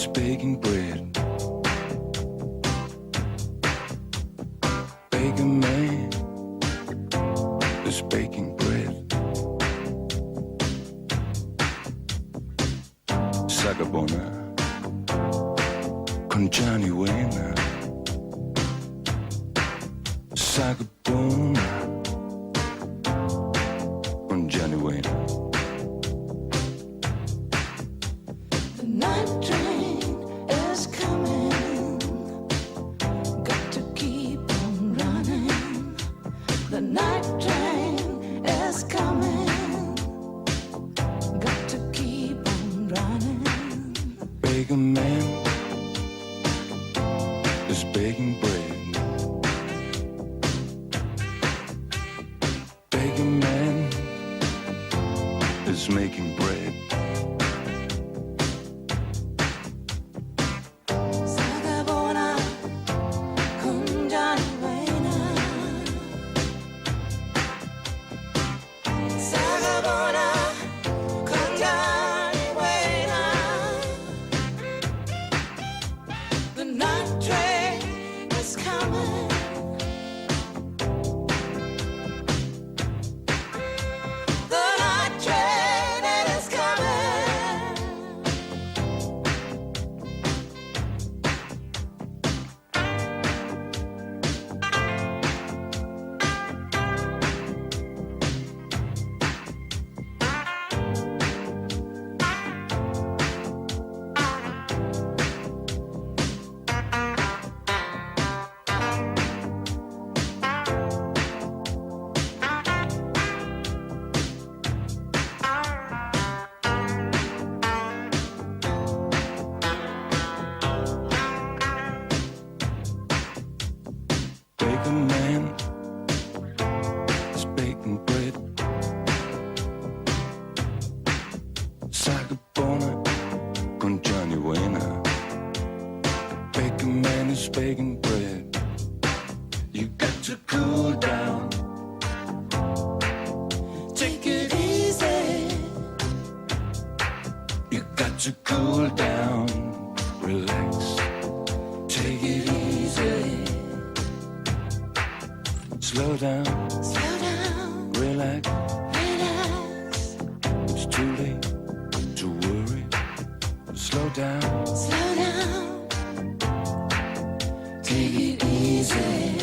is baking bread. Baker man is baking bread. Sagabona con Johnny Wayne. Sagabona con Johnny Wayne. The night train is coming. Got to keep on running. The night train is coming. Got to keep on running. Baker man is baking bread. Baker man is making bread. Sagabona con Johnny Wayne. Sagabona con Johnny Wayne. The night train is coming. The night train is coming. Baker man is baking bread. Sagabona con Johnny Wayne. Baker man is baking bread. You got to cool down. Take it easy. You got to cool down. Relax. Take it easy. Slow down. Slow down. Relax. Relax. It's too late to worry. Slow down. Slow down. Take it easy.